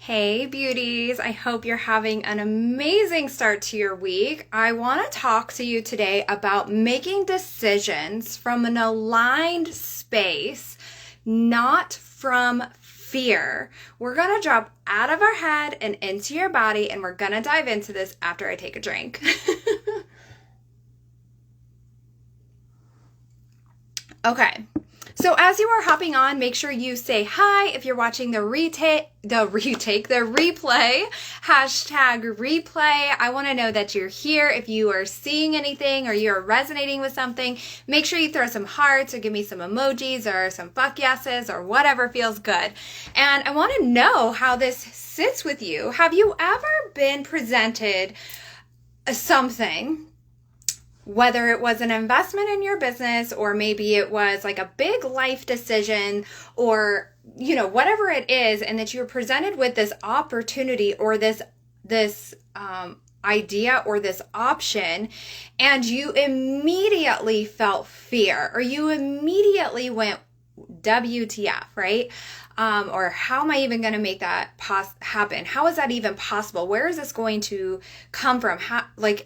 Hey beauties, I hope you're having an amazing start to your week. I want to talk to you today about making decisions from an aligned space, not from fear. We're going to drop out of our head and into your body, and we're going to dive into this after I take a drink. Okay. So as you are hopping on, make sure you say hi if you're watching the replay, hashtag replay. I want to know that you're here. If you are seeing anything or you're resonating with something, make sure you throw some hearts or give me some emojis or some fuck yeses or whatever feels good. And I want to know how this sits with you. Have you ever been presented something, whether it was an investment in your business or maybe it was like a big life decision or, whatever it is, and that you're presented with this opportunity or this idea or this option, and you immediately felt fear or you immediately went WTF, right? Or how am I even going to make that happen? How is that even possible? Where is this going to come from?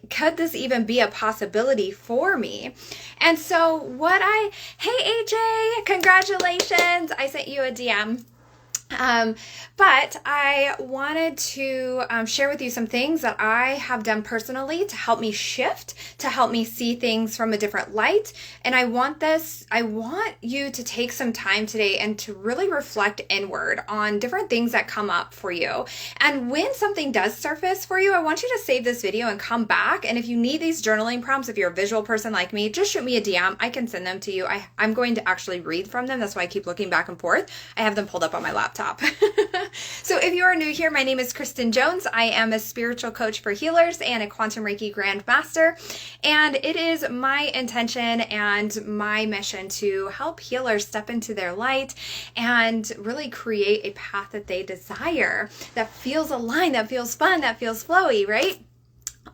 Could this even be a possibility for me? And so hey AJ, congratulations. I sent you a DM. But I wanted to share with you some things that I have done personally to help me shift, to help me see things from a different light. And I want you to take some time today and to really reflect inward on different things that come up for you. And when something does surface for you, I want you to save this video and come back. And if you need these journaling prompts, if you're a visual person like me, just shoot me a DM. I can send them to you. I'm going to actually read from them. That's why I keep looking back and forth. I have them pulled up on my laptop. So if you are new here, my name is Kristen Jones. I am a spiritual coach for healers and a Quantum Reiki Grandmaster. And it is my intention and my mission to help healers step into their light and really create a path that they desire, that feels aligned, that feels fun, that feels flowy, right?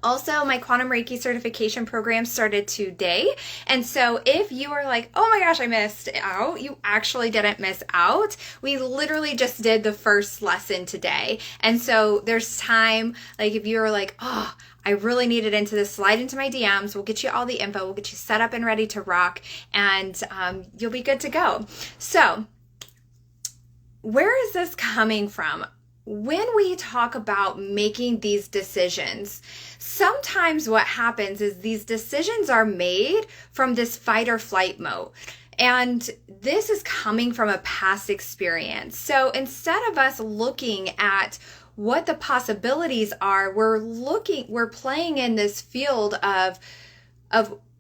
Also, my Quantum Reiki certification program started today. And so if you are like, oh my gosh, I missed out, you actually didn't miss out. We literally just did the first lesson today. And so there's time, like if you're like, oh, I really need it into this, slide into my DMs. We'll get you all the info. We'll get you set up and ready to rock, and you'll be good to go. So where is this coming from? When we talk about making these decisions, sometimes what happens is these decisions are made from this fight or flight mode. And this is coming from a past experience. So instead of us looking at what the possibilities are, we're playing in this field of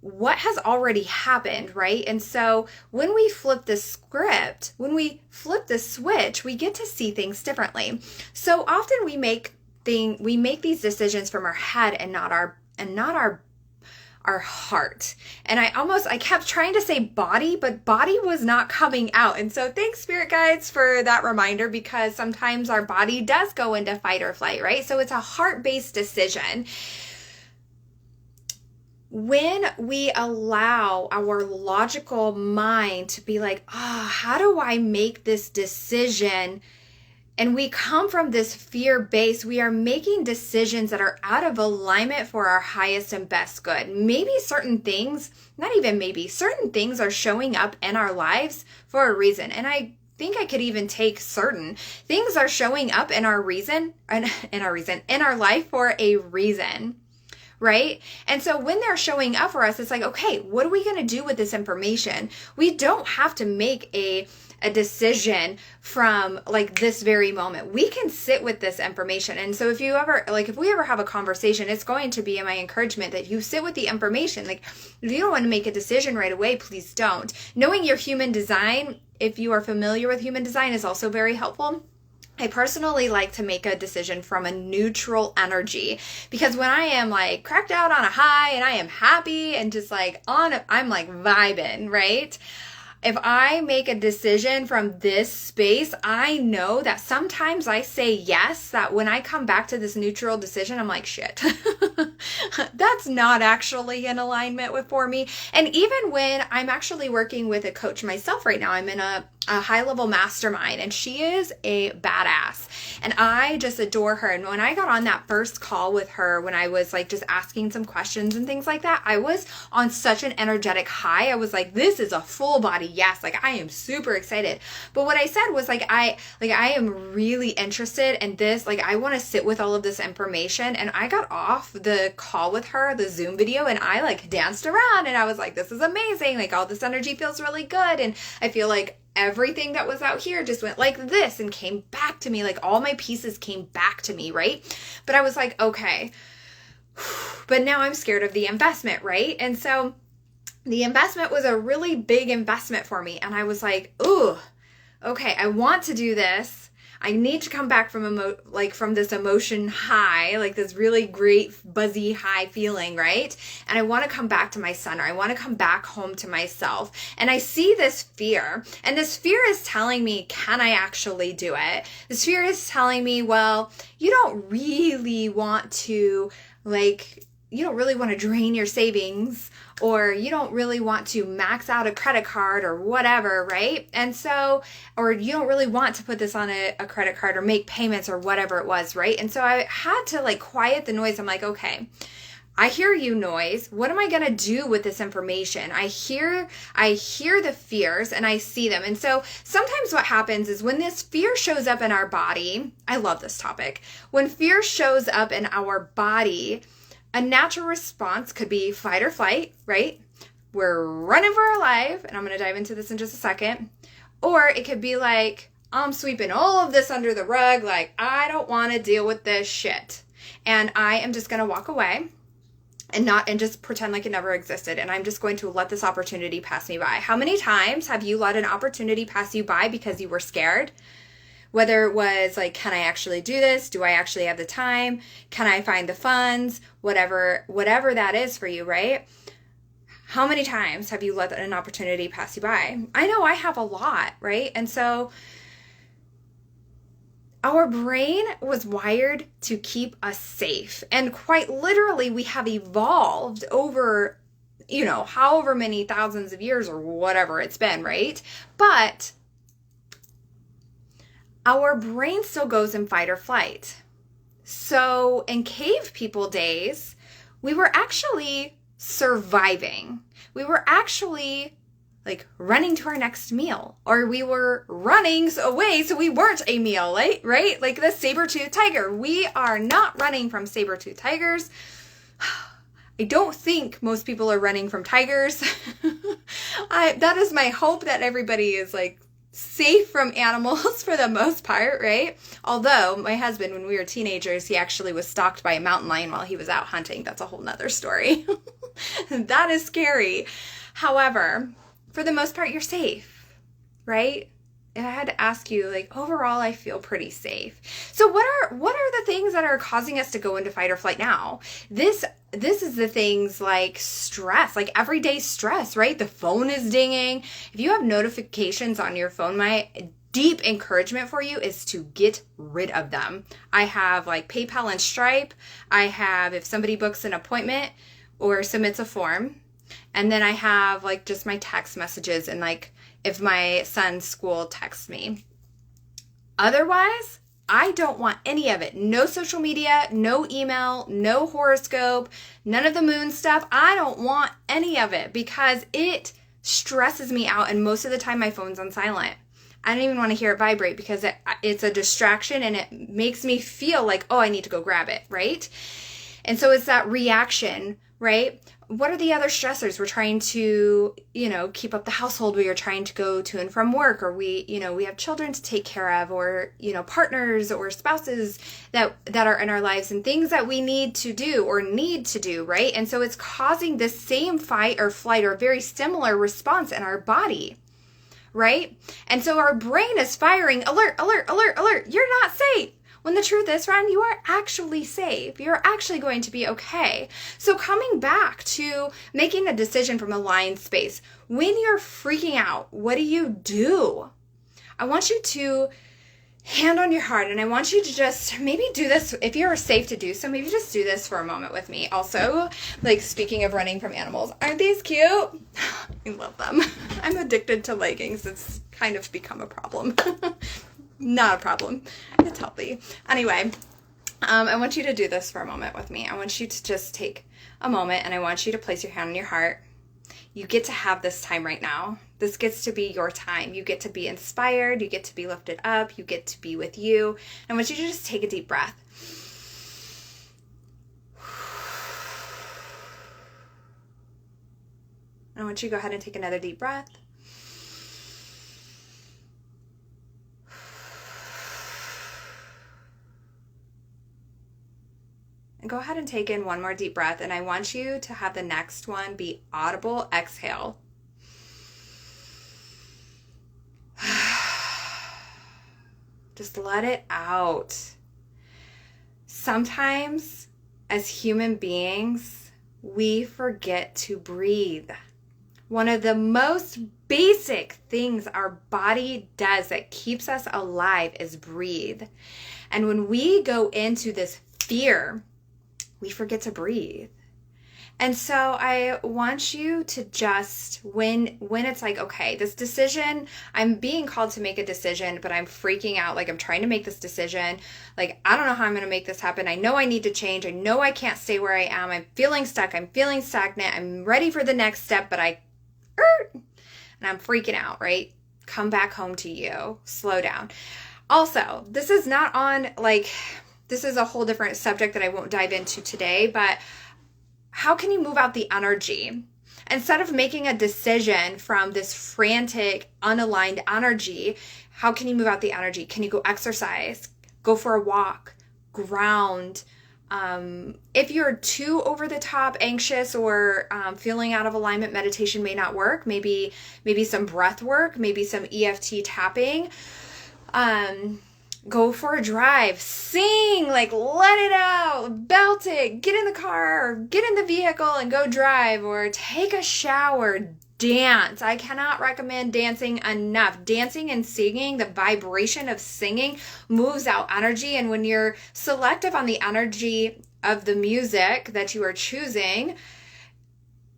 what has already happened, right? And so when we flip the script, when we flip the switch, we get to see things differently. So often we make these decisions from our head and not our heart. And I kept trying to say body, but body was not coming out. And so thanks, spirit guides, for that reminder, because sometimes our body does go into fight or flight, right? So it's a heart-based decision. When we allow our logical mind to be like, how do I make this decision? And we come from this fear base, we are making decisions that are out of alignment for our highest and best good. Maybe certain things, not even maybe, certain things are showing up in our lives for a reason. And I think I could even take certain things are showing up in our life for a reason. Right? And so when they're showing up for us, it's like, okay, what are we going to do with this information? We don't have to make a decision from like this very moment. We can sit with this information. And so if we ever have a conversation, it's going to be my encouragement that you sit with the information. Like if you don't want to make a decision right away, please don't. Knowing your human design, if you are familiar with human design, is also very helpful. I personally like to make a decision from a neutral energy, because when I am like cracked out on a high and I am happy and just like I'm like vibing, right? If I make a decision from this space, I know that sometimes I say yes, that when I come back to this neutral decision, I'm like, shit, that's not actually in alignment for me. And even when I'm actually working with a coach myself right now, I'm in a a high-level mastermind, and she is a badass, and I just adore her. And when I got on that first call with her, when I was like just asking some questions and things like that, I was on such an energetic high. I was like, this is a full body yes, like I am super excited. But what I said was like I am really interested in this, like I want to sit with all of this information. And I got off the call with her, the Zoom video, and I like danced around, and I was like, this is amazing, like all this energy feels really good, and I feel like everything that was out here just went like this and came back to me, like all my pieces came back to me, right? But I was like, okay, but now I'm scared of the investment, right? And so the investment was a really big investment for me, and I was like, ooh, okay, I want to do this. I need to come back from this emotion high, like this really great buzzy high feeling, right? And I want to come back to my center. I want to come back home to myself. And I see this fear, and this fear is telling me, can I actually do it? This fear is telling me, well, you don't really want to drain your savings, or you don't really want to max out a credit card or whatever, right? And so, or you don't really want to put this on a credit card or make payments or whatever it was, right? And so I had to like quiet the noise. I'm like, okay, I hear you, noise. What am I going to do with this information? I hear the fears and I see them. And so sometimes what happens is when this fear shows up in our body, I love this topic. When fear shows up in our body, a natural response could be fight or flight, right? We're running for our life, and I'm going to dive into this in just a second. Or it could be like, I'm sweeping all of this under the rug, like, I don't want to deal with this shit. And I am just going to walk away and just pretend like it never existed. And I'm just going to let this opportunity pass me by. How many times have you let an opportunity pass you by because you were scared? Whether it was like, can I actually do this? Do I actually have the time? Can I find the funds? Whatever that is for you, right? How many times have you let an opportunity pass you by? I know I have a lot, right? And so our brain was wired to keep us safe. And quite literally, we have evolved over, however many thousands of years or whatever it's been, right? But our brain still goes in fight or flight. So in cave people days, we were actually surviving. We were actually like running to our next meal, or we were running away so we weren't a meal, right? Like the saber-toothed tiger. We are not running from saber-toothed tigers. I don't think most people are running from tigers. That is my hope, that everybody is like safe from animals for the most part, right? Although my husband, when we were teenagers, he actually was stalked by a mountain lion while he was out hunting. That's a whole nother story. That is scary. However, for the most part, you're safe, right? And I had to ask you, like, overall, I feel pretty safe. So what are the things that are causing us to go into fight or flight now? This is the things like stress, like everyday stress, right? The phone is dinging. If you have notifications on your phone, my deep encouragement for you is to get rid of them. I have like PayPal and Stripe. I have if somebody books an appointment or submits a form. And then I have like just my text messages and like if my son's school texts me. Otherwise, I don't want any of it. No social media, no email, no horoscope, none of the moon stuff. I don't want any of it because it stresses me out. And most of the time my phone's on silent. I don't even want to hear it vibrate because it's a distraction and it makes me feel like, oh, I need to go grab it, right? And so it's that reaction, right? What are the other stressors? We're trying to, keep up the household. We are trying to go to and from work, or we have children to take care of, or, partners or spouses that are in our lives and things that we need to do, right? And so it's causing the same fight or flight or very similar response in our body, right? And so our brain is firing, alert, alert, alert, alert. You're not safe. When the truth is, friend, you are actually safe. You're actually going to be okay. So coming back to making a decision from a aligned space, when you're freaking out, what do? I want you to hand on your heart, and I want you to just maybe do this, if you're safe to do so, maybe just do this for a moment with me. Also, like speaking of running from animals, aren't these cute? I love them. I'm addicted to leggings. It's kind of become a problem. Not a problem. It's healthy. Anyway, I want you to do this for a moment with me. I want you to just take a moment, and I want you to place your hand on your heart. You get to have this time right now. This gets to be your time. You get to be inspired. You get to be lifted up. You get to be with you. I want you to just take a deep breath. I want you to go ahead and take another deep breath. And go ahead and take in one more deep breath, and I want you to have the next one be audible exhale. Just let it out. Sometimes, as human beings, we forget to breathe. One of the most basic things our body does that keeps us alive is breathe. And when we go into this fear, we forget to breathe. And so I want you to just, when it's like, okay, this decision, I'm being called to make a decision, but I'm freaking out. Like, I'm trying to make this decision. Like, I don't know how I'm going to make this happen. I know I need to change. I know I can't stay where I am. I'm feeling stuck. I'm feeling stagnant. I'm ready for the next step, but and I'm freaking out, right? Come back home to you. Slow down. Also, this is not on, like, this is a whole different subject that I won't dive into today, but how can you move out the energy? Instead of making a decision from this frantic, unaligned energy, how can you move out the energy? Can you go exercise, go for a walk, ground? If you're too over the top anxious or feeling out of alignment, meditation may not work. Maybe some breath work, maybe some EFT tapping. Go for a drive, sing, like let it out, belt it, get in the car, or get in the vehicle and go drive, or take a shower, dance. I cannot recommend dancing enough. Dancing and singing, the vibration of singing moves out energy. And when you're selective on the energy of the music that you are choosing,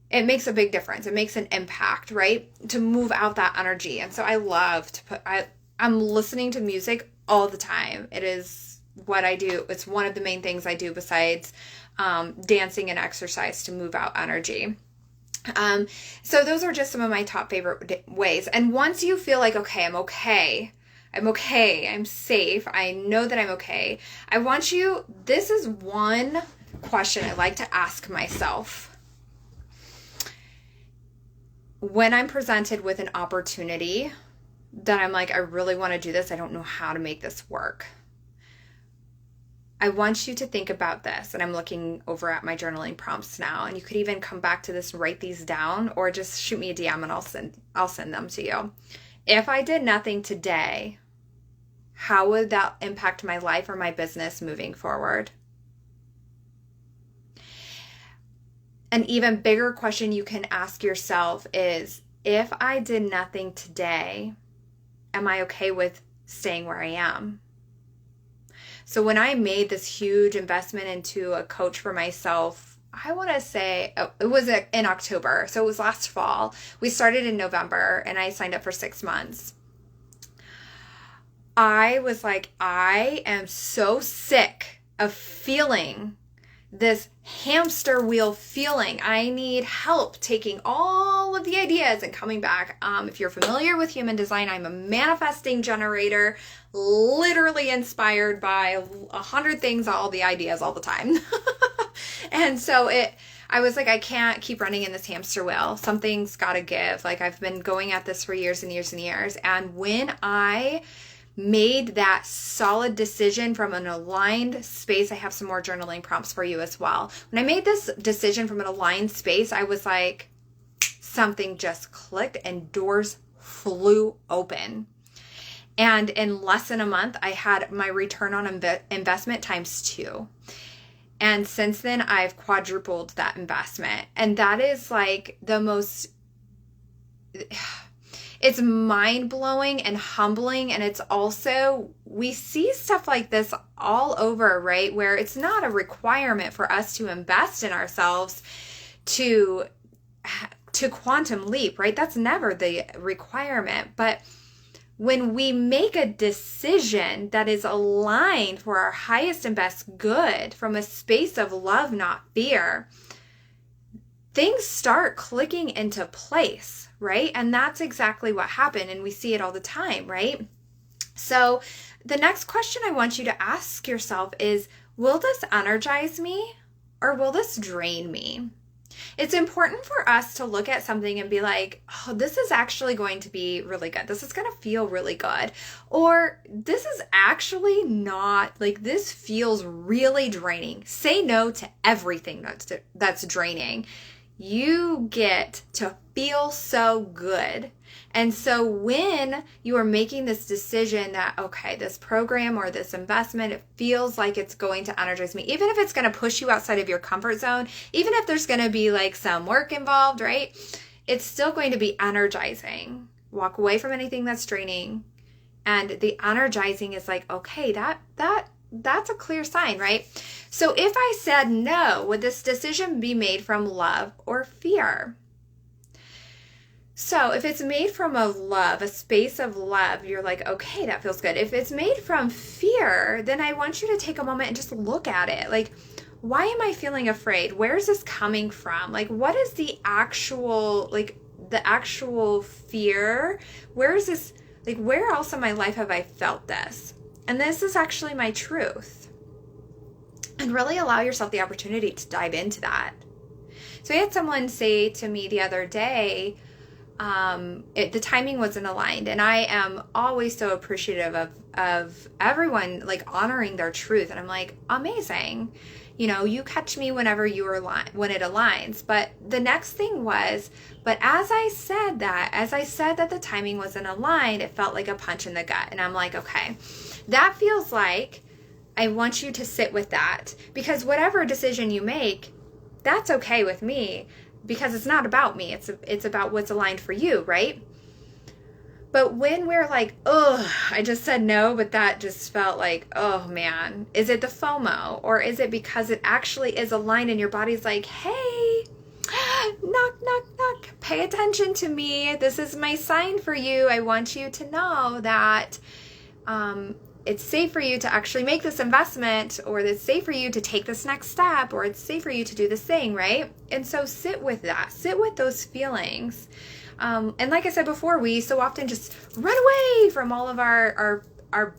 it makes a big difference. It makes an impact, right? To move out that energy. And so I love to I'm listening to music all the time. It is what I do. It's one of the main things I do besides dancing and exercise to move out energy. So those are just some of my top favorite ways. And once you feel like, okay, I'm safe, I know that I'm okay, I want you, this is one question I like to ask myself. When I'm presented with an opportunity that I'm like, I really want to do this, I don't know how to make this work, I want you to think about this. And I'm looking over at my journaling prompts now, and you could even come back to this, write these down, or just shoot me a DM and I'll send them to you. If I did nothing today, how would that impact my life or my business moving forward? An even bigger question you can ask yourself is, if I did nothing today, am I okay with staying where I am? So when I made this huge investment into a coach for myself, I want to say it was in October. So it was last fall. We started in November and I signed up for 6 months. I was like, I am so sick of feeling this hamster wheel feeling. I need help taking all of the ideas and coming back. If you're familiar with human design, I'm a manifesting generator, literally inspired by 100 things, all the ideas all the time. And so I was like, I can't keep running in this hamster wheel. Something's got to give. Like, I've been going at this for years and years and years. And when I made that solid decision from an aligned space, I have some more journaling prompts for you as well. When I made this decision from an aligned space, I was like, something just clicked and doors flew open. And in less than a month, I had my return on investment times 2. And since then, I've quadrupled that investment. And that is like the most... It's mind-blowing and humbling, and it's also, we see stuff like this all over, right? Where it's not a requirement for us to invest in ourselves to quantum leap, right? That's never the requirement. But when we make a decision that is aligned for our highest and best good from a space of love, not fear, things start clicking into place, right? And that's exactly what happened. And we see it all the time, right? So the next question I want you to ask yourself is, will this energize me or will this drain me? It's important for us to look at something and be like, oh, this is actually going to be really good. This is going to feel really good. Or this is actually not, like, this feels really draining. Say no to everything that's draining. You get to feel so good. And so when you are making this decision that, okay, this program or this investment, it feels like it's going to energize me, even if it's going to push you outside of your comfort zone, even if there's going to be like some work involved, right? It's still going to be energizing. Walk away from anything that's draining. And the energizing is like, okay, that's a clear sign, right? So if I said no, would this decision be made from love or fear? So if it's made from a love, a space of love, you're like, okay, that feels good. If it's made from fear, then I want you to take a moment and just look at it. Like, why am I feeling afraid? Where is this coming from? Like, what is the actual fear? Where is this, like, where else in my life have I felt this? And this is actually my truth. And really allow yourself the opportunity to dive into that. So I had someone say to me the other day, the timing wasn't aligned, and I am always so appreciative of everyone like honoring their truth, and I'm like, amazing, you know, you catch me whenever when it aligns. But the next thing was, but as I said that the timing wasn't aligned, it felt like a punch in the gut, and I'm like, okay, that feels like I want you to sit with that, because whatever decision you make, that's okay with me. Because it's not about me. It's about what's aligned for you, right? But when we're like, oh, I just said no, but that just felt like, oh man, is it the FOMO? Or is it because it actually is aligned and your body's like, hey, knock, knock, knock, pay attention to me. This is my sign for you. I want you to know that it's safe for you to actually make this investment, or it's safe for you to take this next step, or it's safe for you to do this thing, right? And so sit with that, sit with those feelings. And like I said before, we so often just run away from all of our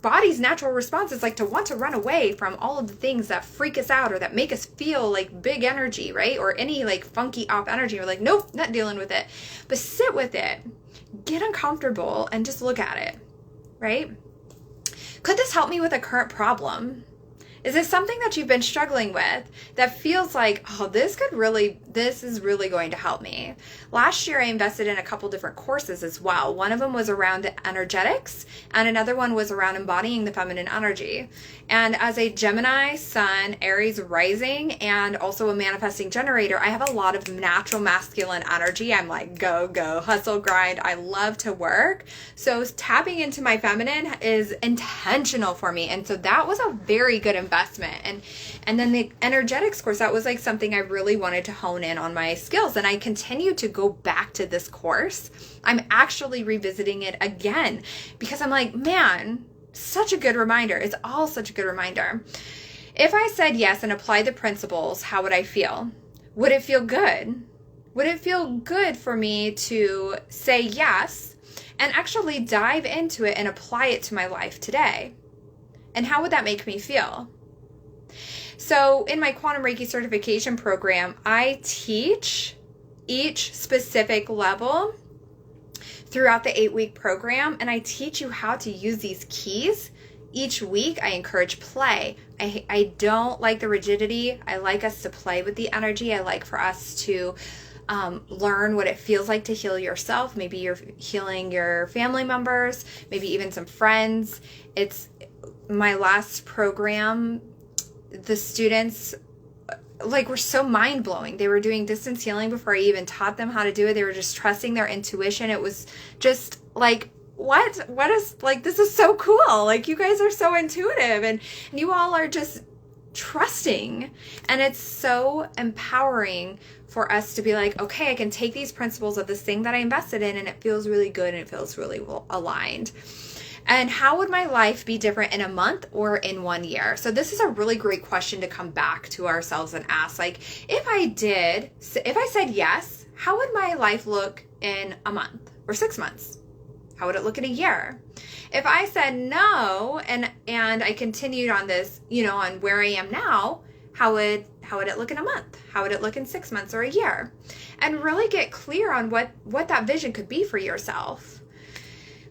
body's natural responses, like to want to run away from all of the things that freak us out or that make us feel like big energy, right? Or any like funky off energy. We're like, nope, not dealing with it. But sit with it, get uncomfortable, and just look at it, right? Could this help me with a current problem? Is this something that you've been struggling with that feels like, oh, this is really going to help me? Last year, I invested in a couple different courses as well. One of them was around energetics, and another one was around embodying the feminine energy. And as a Gemini, Sun, Aries rising, and also a manifesting generator, I have a lot of natural masculine energy. I'm like, go, go, hustle, grind. I love to work. So tapping into my feminine is intentional for me. And so that was a very good investment. And then the energetics course, that was like something I really wanted to hone in on my skills. And I continue to go back to this course. I'm actually revisiting it again because I'm like, man, such a good reminder. It's all such a good reminder. If I said yes and applied the principles, how would I feel? Would it feel good? Would it feel good for me to say yes and actually dive into it and apply it to my life today? And how would that make me feel? So in my Quantum Reiki Certification program, I teach each specific level throughout the 8-week program, and I teach you how to use these keys. Each week, I encourage play. I don't like the rigidity. I like us to play with the energy. I like for us to learn what it feels like to heal yourself. Maybe you're healing your family members, maybe even some friends. It's my last program. The students were so mind-blowing. They were doing distance healing before I even taught them how to do it. They were just trusting their intuition. It was just like, what is, like, this is so cool. Like, you guys are so intuitive and you all are just trusting. And it's so empowering for us to be like, okay, I can take these principles of this thing that I invested in and it feels really good and it feels really well aligned. And how would my life be different in a month or in 1 year? So this is a really great question to come back to ourselves and ask, like, if I said yes, how would my life look in a month or 6 months? How would it look in a year? If I said no and I continued on this, on where I am now, how would it look in a month? How would it look in 6 months or a year? And really get clear on what that vision could be for yourself.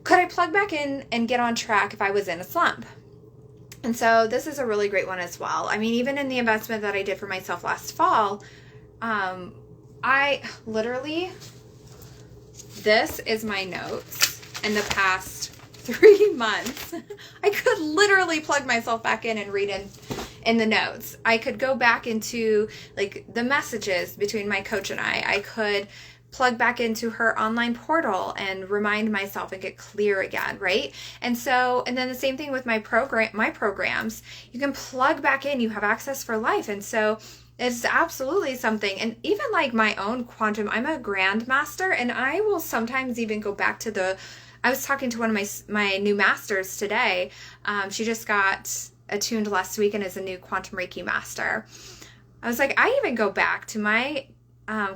Could I plug back in and get on track if I was in a slump? And so this is a really great one as well. I mean, even in the investment that I did for myself last fall, I literally, this is my notes in the past 3 months. I could literally plug myself back in and read in the notes. I could go back into like the messages between my coach and I could plug back into her online portal and remind myself and get clear again, right? And then the same thing with my programs, you can plug back in, you have access for life. And so it's absolutely something. And even like my own quantum, I'm a grandmaster, and I will sometimes even go back to I was talking to one of my new masters today. She just got attuned last week and is a new Quantum Reiki master. I was like, I even go back to my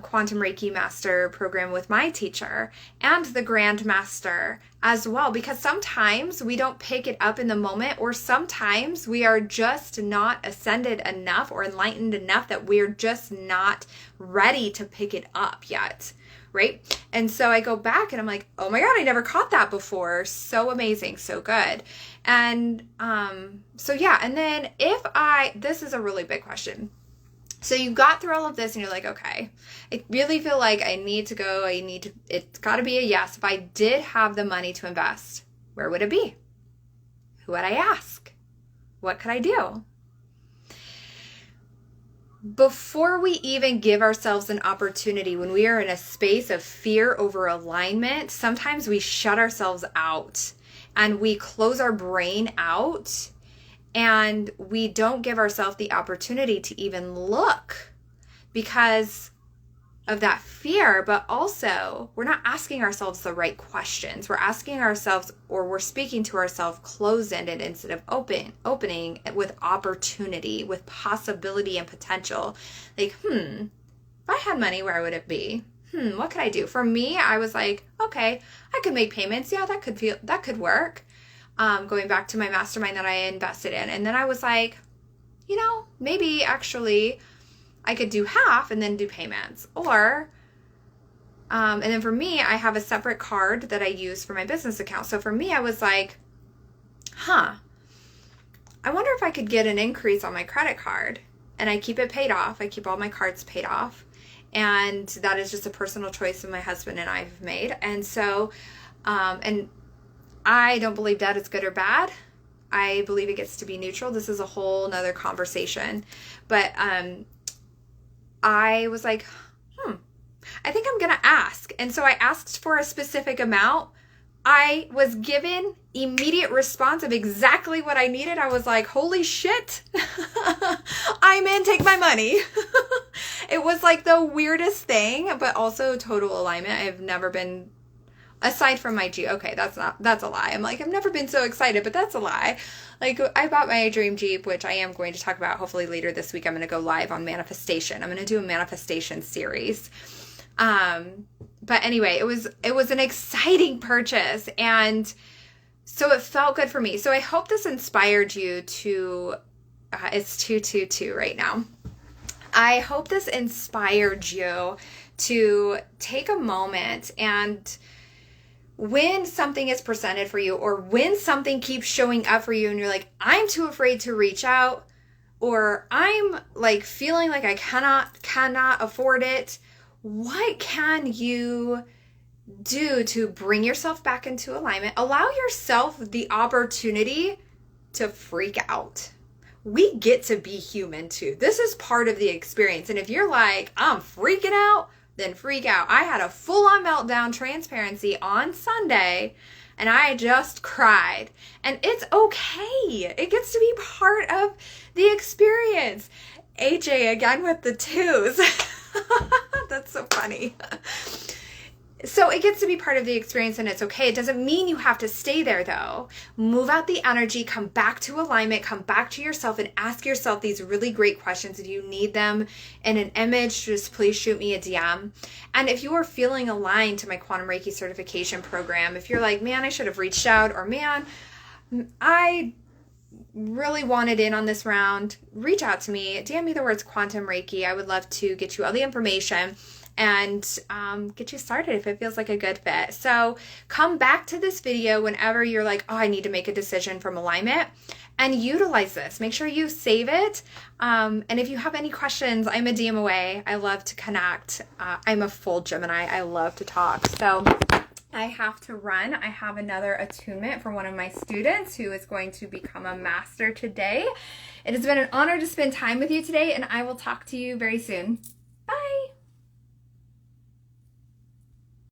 Quantum Reiki Master program with my teacher and the Grand Master as well, because sometimes we don't pick it up in the moment, or sometimes we are just not ascended enough or enlightened enough that we're just not ready to pick it up yet, right? And so I go back and I'm like, oh my God, I never caught that before. So amazing, so good. And so yeah, and then this is a really big question. So you got through all of this and you're like, okay, I really feel like I need to go. It's got to be a yes. If I did have the money to invest, where would it be? Who would I ask? What could I do? Before we even give ourselves an opportunity, when we are in a space of fear over alignment, sometimes we shut ourselves out and we close our brain out. And we don't give ourselves the opportunity to even look because of that fear, but also we're not asking ourselves the right questions. We're asking ourselves, or we're speaking to ourselves closed-ended instead of opening with opportunity, with possibility and potential. Like, if I had money, where would it be? What could I do? For me, I was like, okay, I could make payments. Yeah, that could work. Going back to my mastermind that I invested in. And then I was like, maybe actually I could do half and then do payments. Or, and then for me, I have a separate card that I use for my business account. So for me, I was like, I wonder if I could get an increase on my credit card. And I keep it paid off. I keep all my cards paid off. And that is just a personal choice that my husband and I have made. And so, and I don't believe debt is good or bad. I believe it gets to be neutral. This is a whole nother conversation. But I was like, I think I'm going to ask. And so I asked for a specific amount. I was given immediate response of exactly what I needed. I was like, holy shit, I'm in, take my money. It was like the weirdest thing, but also total alignment. I've never been, aside from my Jeep, okay, that's a lie. I'm like, I've never been so excited, but that's a lie. Like, I bought my dream Jeep, which I am going to talk about hopefully later this week. I'm going to go live on manifestation. I'm going to do a manifestation series. But anyway, it was an exciting purchase, and so it felt good for me. So I hope this inspired you to, it's 222 right now. I hope this inspired you to take a moment, and when something is presented for you, or when something keeps showing up for you and you're like, I'm too afraid to reach out, or I'm like feeling like I cannot afford it, what can you do to bring yourself back into alignment? Allow yourself the opportunity to freak out. We get to be human too. This is part of the experience. And if you're like, I'm freaking out, then freak out. I had a full-on meltdown, transparency, on Sunday, and I just cried. And it's okay. It gets to be part of the experience. AJ again with the twos. That's so funny. So it gets to be part of the experience and it's okay. It doesn't mean you have to stay there though. Move out the energy, come back to alignment, come back to yourself and ask yourself these really great questions. If you need them in an image, just please shoot me a DM. And if you are feeling aligned to my Quantum Reiki certification program, if you're like, man, I should have reached out, or man, I really wanted in on this round, reach out to me, DM me the words Quantum Reiki. I would love to get you all the information and get you started if it feels like a good fit. So come back to this video whenever you're like, oh, I need to make a decision from alignment, and utilize this. Make sure you save it. And if you have any questions, I'm a DM away. I love to connect. I'm a full Gemini. I love to talk. So I have to run. I have another attunement from one of my students who is going to become a master today. It has been an honor to spend time with you today, and I will talk to you very soon. Bye.